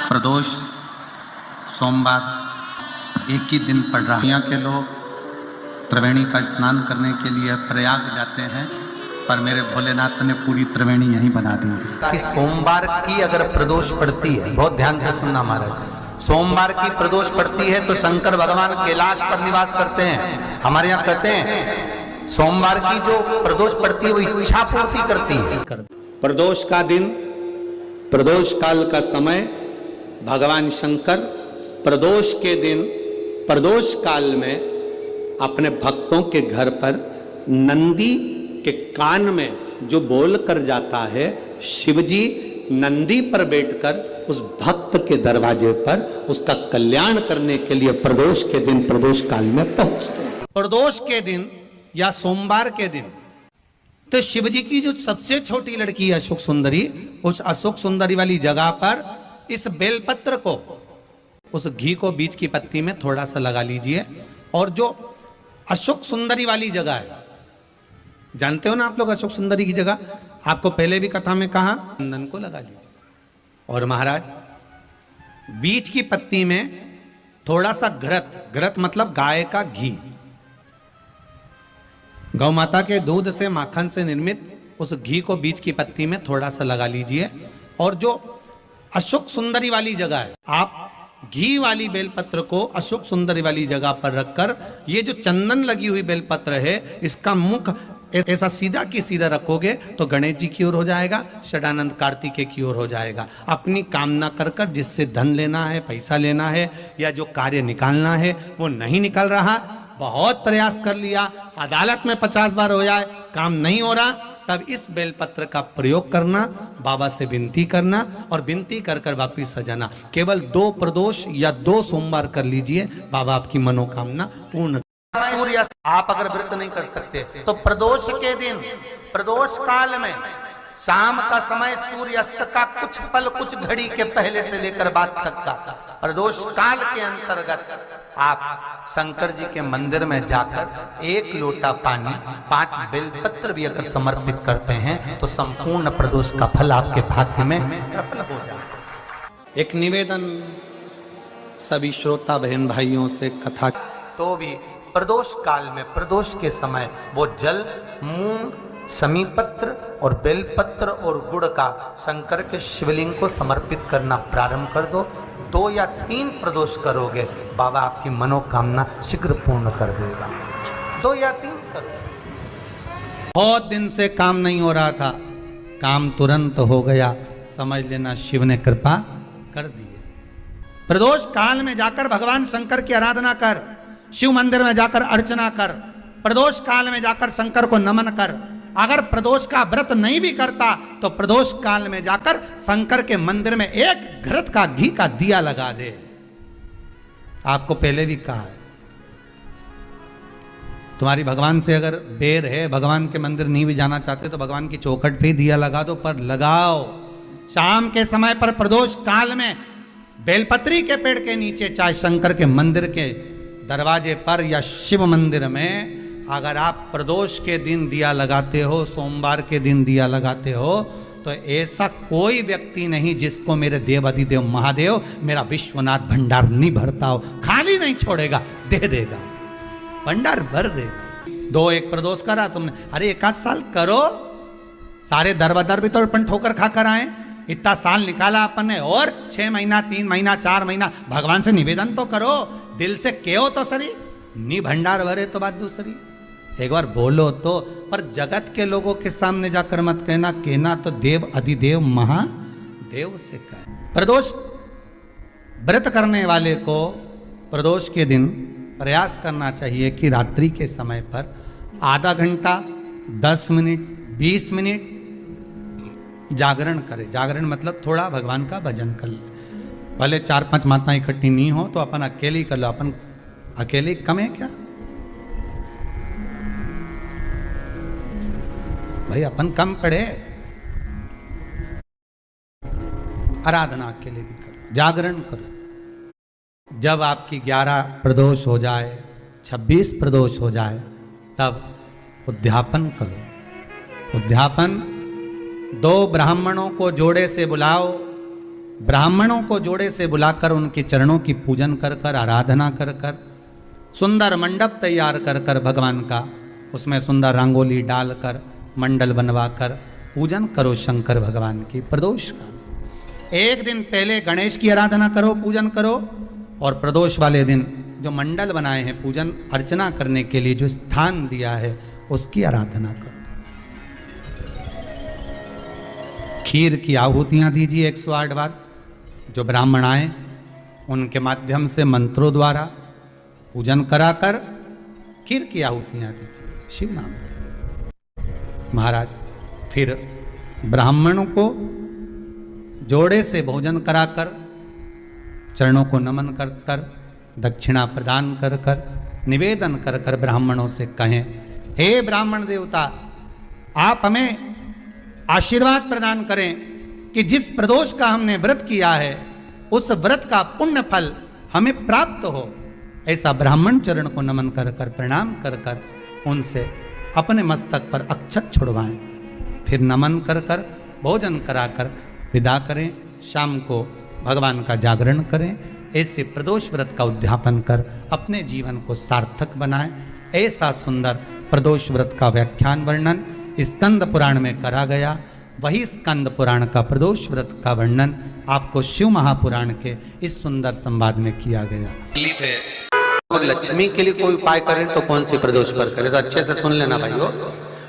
प्रदोष सोमवार एक ही दिन पड़ रहा है। यहाँ के लोग त्रिवेणी का स्नान करने के लिए प्रयाग जाते हैं, पर मेरे भोलेनाथ ने पूरी त्रिवेणी यहीं बना दी है। कि सोमवार की अगर प्रदोष पड़ती है, बहुत ध्यान से सुनना महाराज, सोमवार की प्रदोष पड़ती है तो शंकर भगवान कैलाश पर निवास करते हैं। हमारे यहाँ कहते हैं सोमवार की जो प्रदोष पड़ती है वो इच्छा पूर्ति करती है। प्रदोष का दिन, प्रदोष काल का समय, भगवान शंकर प्रदोष के दिन, प्रदोष काल में अपने भक्तों के घर पर नंदी के कान में जो बोल कर जाता है, शिवजी नंदी पर बैठकर उस भक्त के दरवाजे पर उसका कल्याण करने के लिए प्रदोष के दिन, प्रदोष काल में पहुंचते हैं। प्रदोष के दिन या सोमवार के दिन तो शिवजी की जो सबसे छोटी लड़की है अशोक सुंदरी, उस अशोक सुंदरी वाली जगह पर इस बेलपत्र को, उस घी को बीच की पत्ती में थोड़ा सा लगा लीजिए, और जो अशोक सुंदरी वाली जगह है, जानते हो ना आप लोग अशोक सुंदरी की जगह, आपको पहले भी कथा में कहा, चंदन को लगा लीजिए। और महाराज बीच की पत्ती में थोड़ा सा घृत, घृत मतलब गाय का घी, गौ माता के दूध से, माखन से निर्मित उस घी को बीच की पत्ती में थोड़ा सा लगा लीजिए। और जो अशोक सुंदरी वाली जगह है, आप घी वाली बेलपत्र को अशोक सुंदरी वाली जगह पर रखकर, ये जो चंदन लगी हुई बेलपत्र है, इसका मुख ऐसा सीधा की सीधा रखोगे तो गणेश जी की ओर हो जाएगा, षडानंद कार्तिकेय की ओर हो जाएगा। अपनी कामना कर कर, जिससे धन लेना है, पैसा लेना है, या जो कार्य निकालना है वो नहीं निकल रहा, बहुत प्रयास कर लिया, अदालत में 50 बार हो जाए, काम नहीं हो रहा, तब इस बेलपत्र का प्रयोग करना, बाबा से विनती करना और विनती कर कर वापिस सजाना। केवल 2 प्रदोष या 2 सोमवार कर लीजिए, बाबा आपकी मनोकामना पूर्ण। सूर्य आप अगर व्रत नहीं कर सकते तो प्रदोष के दिन, प्रदोष काल में शाम का समय, सूर्यास्त का कुछ पल, कुछ घड़ी के पहले से लेकर बाद तक का प्रदोष काल के अंतर्गत आप शंकर जी के मंदिर में जाकर 1 लोटा पानी, 5 बेलपत्र भी अगर समर्पित करते हैं तो संपूर्ण प्रदोष का फल आपके भाग्य में प्रबल हो जाए। एक निवेदन सभी श्रोता बहन भाइयों से, कथा तो भी प्रदोष काल में, प्रदोष के समय वो जल, मूंग, समीपत्र और बेलपत्र और गुड़ का शंकर के शिवलिंग को समर्पित करना प्रारंभ कर दो। 2 या 3 प्रदोष करोगे, बाबा आपकी मनोकामना शीघ्र पूर्ण कर देगा। 2 या 3 करो। बहुत दिन से काम नहीं हो रहा था, काम तुरंत हो गया, समझ लेना शिव ने कृपा कर दी। प्रदोष काल में जाकर भगवान शंकर की आराधना कर, शिव मंदिर में जाकर अर्चना कर, प्रदोष काल में जाकर शंकर को नमन कर। अगर प्रदोष का व्रत नहीं भी करता तो प्रदोष काल में जाकर शंकर के मंदिर में 1 घृत का घी का दिया लगा दे। आपको पहले भी कहा है, तुम्हारी भगवान से अगर बैर है, भगवान के मंदिर नहीं भी जाना चाहते तो भगवान की चौखट पे दिया लगा दो, पर लगाओ। शाम के समय पर प्रदोष काल में बेलपत्री के पेड़ के नीचे, चाहे शंकर के मंदिर के दरवाजे पर या शिव मंदिर में, अगर आप प्रदोष के दिन दिया लगाते हो, सोमवार के दिन दिया लगाते हो, तो ऐसा कोई व्यक्ति नहीं जिसको मेरे देव अधिदेव महादेव, मेरा विश्वनाथ भंडार नहीं भरता हो, खाली नहीं छोड़ेगा, दे देगा, भंडार भर देगा। 2-1 प्रदोष करा तुमने, अरे 1 साल करो, सारे दरबदर भी तो अपन ठोकर खा कर आए, इतना साल निकाला अपन ने, और 6 महीना, 3 महीना, 4 महीना भगवान से निवेदन तो करो, दिल से कहो तो सरी, नी भंडार भरे तो बात दूसरी, एक बार बोलो तो। पर जगत के लोगों के सामने जाकर मत कहना, कहना तो देव अधिदेव महादेव से कह। प्रदोष व्रत करने वाले को प्रदोष के दिन प्रयास करना चाहिए कि रात्रि के समय पर आधा घंटा, 10 मिनट, 20 मिनट जागरण करे। जागरण मतलब थोड़ा भगवान का भजन कर ले। भले 4-5 माताएं इकट्ठी नहीं हो तो अपन अकेले ही कर लो। अपन अकेले कम है क्या भाई, अपन कम पड़े। आराधना अकेले भी करो, जागरण करो। जब आपकी 11 प्रदोष हो जाए, 26 प्रदोष हो जाए, तब उद्यापन करो। उद्यापन 2 ब्राह्मणों को जोड़े से बुलाओ, ब्राह्मणों को जोड़े से बुलाकर उनके चरणों की पूजन कर कर, आराधना कर कर, सुंदर मंडप तैयार कर कर भगवान का, उसमें सुंदर रंगोली डालकर, मंडल बनवाकर पूजन करो शंकर भगवान की प्रदोष का। एक दिन पहले गणेश की आराधना करो, पूजन करो, और प्रदोष वाले दिन जो मंडल बनाए हैं पूजन अर्चना करने के लिए, जो स्थान दिया है उसकी आराधना करो। खीर की आहुतियां दीजिए 108 बार। जो ब्राह्मण आए उनके माध्यम से मंत्रों द्वारा पूजन कराकर खीर की आहुतियां दीजिए शिव नाम। महाराज फिर ब्राह्मणों को जोड़े से भोजन कराकर, चरणों को नमन कर कर, दक्षिणा प्रदान कर कर, निवेदन कर कर ब्राह्मणों से कहें, हे ब्राह्मण देवता, आप हमें आशीर्वाद प्रदान करें कि जिस प्रदोष का हमने व्रत किया है उस व्रत का पुण्य फल हमें प्राप्त हो। ऐसा ब्राह्मण चरण को नमन कर कर, प्रणाम कर कर उनसे अपने मस्तक पर अक्षत छुड़वाएं। फिर नमन कर कर, भोजन कराकर विदा करें। शाम को भगवान का जागरण करें। ऐसे प्रदोष व्रत का उद्यापन कर अपने जीवन को सार्थक बनाएं। ऐसा सुंदर प्रदोष व्रत का व्याख्यान वर्णन स्कंद पुराण में करा गया। वही स्कंद पुराण का प्रदोष व्रत का वर्णन आपको शिव महापुराण के इस सुंदर संवाद में किया गया। लक्ष्मी के लिए कोई उपाय करें तो कौन सी प्रदोष पर करें? तो अच्छे से सुन लेना भाइयों।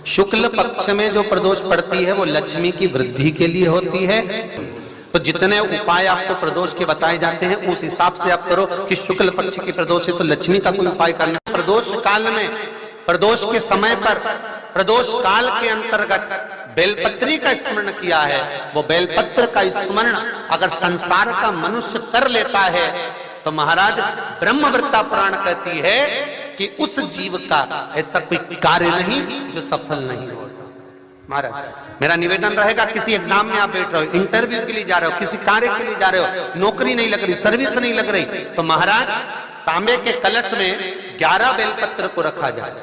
शुक्ल पक्ष में जो प्रदोष पड़ती है वो लक्ष्मी की वृद्धि के लिए होती है। तो जितने उपाय आपको प्रदोष के बताए जाते हैं उस हिसाब से आप करो कि शुक्ल पक्ष की प्रदोष है तो लक्ष्मी का कोई उपाय करना। प्रदोष काल में, प्रदोष के समय पर, प्रदोष काल के अंतर्गत बेलपत्री का स्मरण किया है। वो बेलपत्र का स्मरण अगर संसार का मनुष्य कर लेता है तो महाराज ब्रह्मवृत्ता पुराण कहती है कि उस जीव का ऐसा कोई कार्य नहीं जो सफल नहीं होगा। महाराज मेरा निवेदन रहेगा, किसी एग्जाम में आप बैठ रहे हो, इंटरव्यू के लिए जा रहे हो, किसी कार्य के लिए जा रहे हो, नौकरी नहीं लग रही, सर्विस नहीं लग रही, तो महाराज तांबे के कलश में 11 बेलपत्र को रखा जाए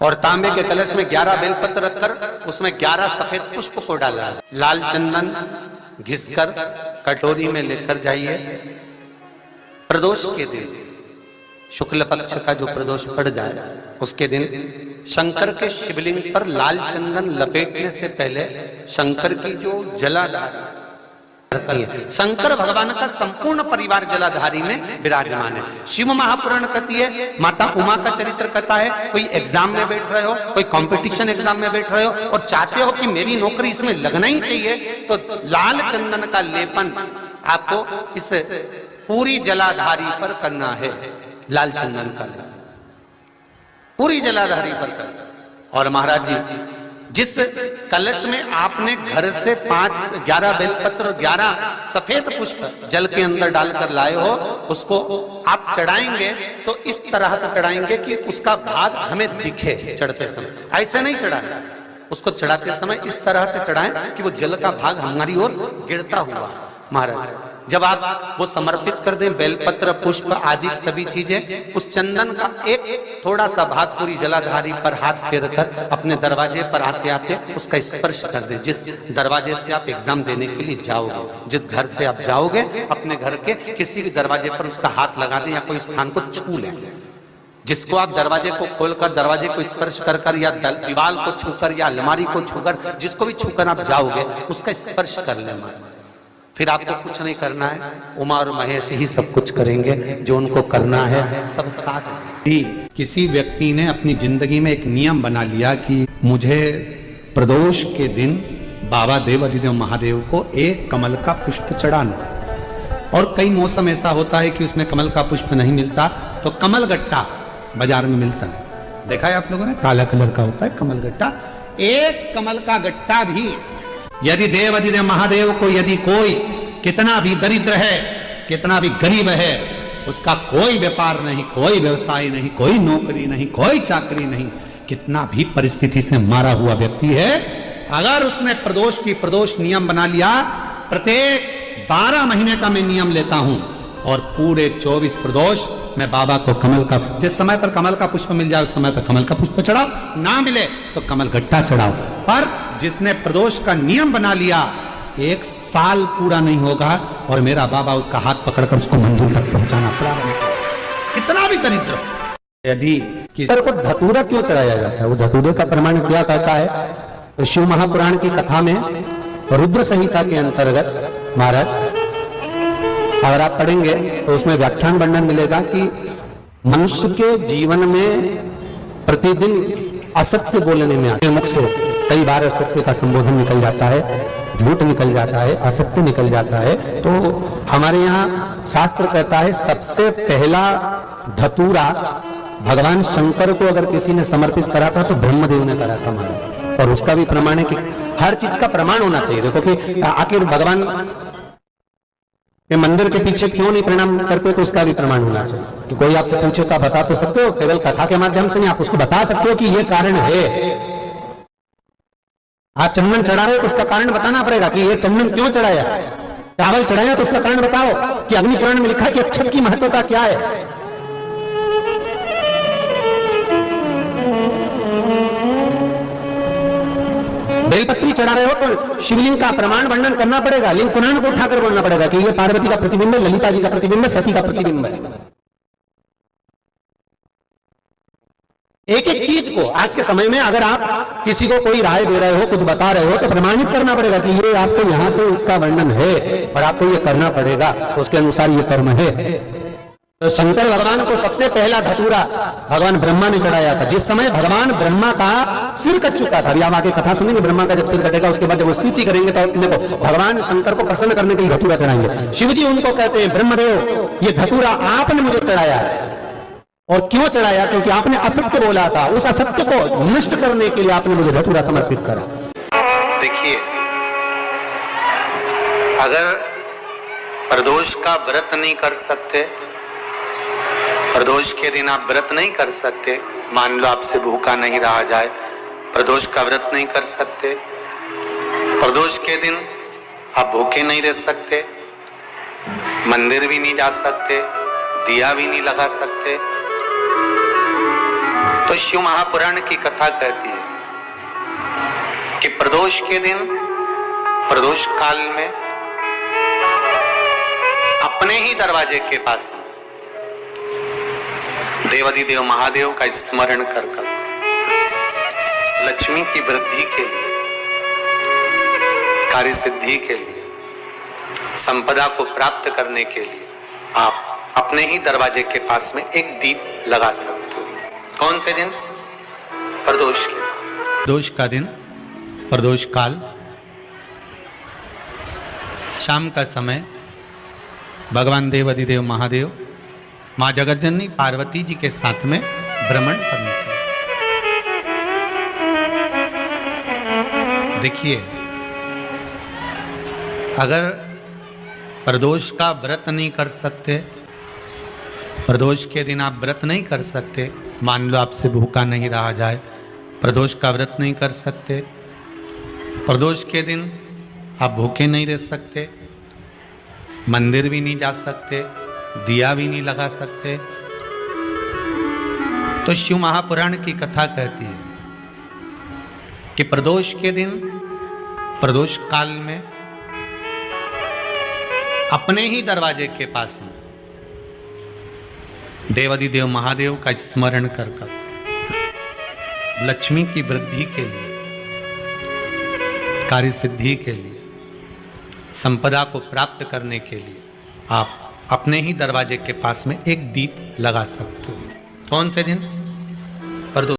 और तांबे के कलश में 11 बेलपत्र रखकर उसमें 11 सफेद पुष्प को डाला, लाल चंदन घिसकर कटोरी में लेकर जाइए। प्रदोष के दिन, शुक्ल पक्ष का जो प्रदोष पड़ जाए उसके दिन शंकर के शिवलिंग पर लाल चंदन लपेटने से पहले शंकर की जो जलाधार करती है, शंकर भगवान का संपूर्ण परिवार जलाधारी में विराजमान है। शिव महापुराण कहती है, माता उमा का चरित्र कहता है, कोई एग्जाम में बैठ रहे हो, कोई कंपटीशन एग्जाम में बैठ रहे हो और चाहते हो कि मेरी नौकरी इसमें लगना ही चाहिए, तो लाल चंदन का लेपन आपको इस पूरी जलाधारी पर करना है। लाल चंदन का लेपन पूरी जलाधारी पर करना। और महाराज जी जिस कलश में आपने घर से 11 बेलपत्र और 11 सफेद पुष्प जल के अंदर डालकर लाए हो, उसको आप चढ़ाएंगे तो इस तरह से चढ़ाएंगे कि उसका भाग हमें दिखे चढ़ते समय। ऐसे नहीं चढ़ाना, उसको चढ़ाते समय इस तरह से चढ़ाएं कि वो जल का भाग हमारी ओर गिरता हुआ। महाराज जब आप वो समर्पित कर दें, बेलपत्र पुष्प आदि सभी चीजें, उस चंदन का एक थोड़ा सा भाग पूरी जलाधारी पर हाथ फेर कर अपने दरवाजे पर आते आते उसका स्पर्श कर दें। जिस दरवाजे से आप एग्जाम देने के लिए जाओगे, जिस घर से आप जाओगे, अपने घर के किसी भी दरवाजे पर उसका हाथ लगा दें या कोई स्थान को छू लें। जिसको आप दरवाजे को खोलकर, दरवाजे को स्पर्श कर कर या दीवार को छूकर या अलमारी को छूकर, जिसको भी छूकर आप जाओगे उसका स्पर्श कर लेना। फिर आपको कुछ नहीं करना है, उमा और महेश ही सब कुछ करेंगे, जो उनको करना है सब साथ ही। किसी व्यक्ति ने अपनी जिंदगी में एक नियम बना लिया कि मुझे प्रदोष के दिन बाबा देव अधिदेव महादेव को एक कमल का पुष्प चढ़ाना। और कई मौसम ऐसा होता है कि उसमें कमल का पुष्प नहीं मिलता तो कमल गट्टा बाजार में मिलता है, देखा है आप लोगों ने, काला कलर का होता है कमल गट्टा। एक कमल का गट्टा भी यदि देव अधिदेव महादेव को, यदि कोई कितना भी दरिद्र है, कितना भी गरीब है, उसका कोई व्यापार नहीं, कोई व्यवसाय नहीं, कोई नौकरी नहीं, कोई चाकरी नहीं, कितना भी परिस्थिति से मारा हुआ व्यक्ति है, अगर उसने प्रदोष की प्रदोष नियम बना लिया, प्रत्येक 12 महीने का मैं नियम लेता हूं और पूरे 24 प्रदोष मैं बाबा को कमल का, जिस समय पर कमल का पुष्प मिल जाए उस समय पर कमल का पुष्प चढ़ाओ, ना मिले तो कमल गट्टा चढ़ाओ। पर जिसने प्रदोष का नियम बना लिया 1 साल पूरा नहीं होगा और मेरा बाबा उसका हाथ पकड़कर उसको मंजिल तक पहुंचाना पड़ा, कितना भी दरिद्र। यदि किसी को धतूरा क्यों चढ़ाया जाता है, वो धतूरे का प्रमाण क्या कहता है, तो शिव महापुराण की कथा में रुद्र संहिता के अंतर्गत महाराज अगर आप पढ़ेंगे तो उसमें व्याख्यान वर्णन मिलेगा कि मनुष्य के जीवन में प्रतिदिन असत्य बोलने में आते मुख से कई बार असत्य का संबोधन निकल जाता है, झूठ निकल जाता है, असत्य निकल जाता है। तो हमारे यहाँ शास्त्र कहता है सबसे पहला धतूरा भगवान शंकर को अगर किसी ने समर्पित करा था तो ब्रह्मदेव ने करा था महाराज, और उसका भी प्रमाण है कि हर चीज का प्रमाण होना चाहिए। देखो कि आखिर भगवान के मंदिर के पीछे क्यों नहीं प्रणाम करते, तो उसका भी प्रमाण होना चाहिए कि कोई आपसे पूछे तो आप बता तो सकते हो, केवल कथा के माध्यम से नहीं, आप उसको बता सकते हो कि ये कारण है। आप चंदन चढ़ा रहे हो तो उसका कारण बताना पड़ेगा कि ये चंदन क्यों चढ़ाया, चावल चढ़ाया तो उसका कारण बताओ कि अग्नि पुराण में लिखा है कि अक्षत की महत्वता क्या है। बेलपत्री चढ़ा रहे हो तो शिवलिंग का प्रमाण वर्णन करना पड़ेगा, लिंग पुराण को उठाकर बोलना पड़ेगा कि ये पार्वती का प्रतिबिंब है, ललिता जी का प्रतिबिंब है, सती का प्रतिबिंब है। एक एक चीज को आज के समय में अगर आप किसी को कोई राय दे रहे हो, कुछ बता रहे हो, तो प्रमाणित करना पड़ेगा कि ये आपको यहां से इसका वर्णन है और आपको ये करना पड़ेगा, उसके अनुसार ये कर्म है। तो शंकर भगवान को सबसे पहला धतूरा भगवान ब्रह्मा ने चढ़ाया था। जिस समय भगवान ब्रह्मा का सिर कट चुका था, अभी आप आगे कथा सुनेंगे, ब्रह्मा का जब सिर कटेगा उसके बाद जब वो स्तुति करेंगे तो देखो भगवान शंकर को प्रसन्न करने के लिए धतूरा चढ़ाएंगे। शिव जी उनको कहते हैं ब्रह्मदेव ये धतूरा आपने मुझे चढ़ाया है, और क्यों चढ़ाया, क्योंकि आपने असत्य बोला था, उस असत्य को नष्ट करने के लिए आपने मुझे धतूरा समर्पित करा। देखिए, अगर प्रदोष का व्रत नहीं कर सकते, प्रदोष के दिन आप व्रत नहीं कर सकते, मान लो आपसे भूखा नहीं रहा जाए, प्रदोष का व्रत नहीं कर सकते, प्रदोष के दिन आप भूखे नहीं रह सकते, मंदिर भी नहीं जा सकते, दिया भी नहीं लगा सकते, तो शिव महापुराण की कथा कहती है कि प्रदोष के दिन, प्रदोष काल में अपने ही दरवाजे के पास देवाधिदेव महादेव का स्मरण कर लक्ष्मी की वृद्धि के लिए, कार्य सिद्धि के लिए, संपदा को प्राप्त करने के लिए आप अपने ही दरवाजे के पास में एक दीप लगा सकते हो। कौन से दिन? प्रदोष के दिन। प्रदोष का दिन, प्रदोष काल, शाम का समय भगवान देवाधिदेव महादेव माँ जगतजननी पार्वती जी के साथ में भ्रमण करने के लिए। देखिए, अगर प्रदोष का व्रत नहीं कर सकते, प्रदोष के दिन आप व्रत नहीं कर सकते, मान लो आपसे भूखा नहीं रहा जाए, प्रदोष का व्रत नहीं कर सकते, प्रदोष के दिन आप भूखे नहीं रह सकते, मंदिर भी नहीं जा सकते, दिया भी नहीं लगा सकते, तो शिव महापुराण की कथा कहती है कि प्रदोष के दिन, प्रदोष काल में अपने ही दरवाजे के पास में देवाधिदेव महादेव का स्मरण कर लक्ष्मी की वृद्धि के लिए, कार्य सिद्धि के लिए, संपदा को प्राप्त करने के लिए आप अपने ही दरवाजे के पास में एक दीप लगा सकते हो। कौन से दिन? प्रदोष।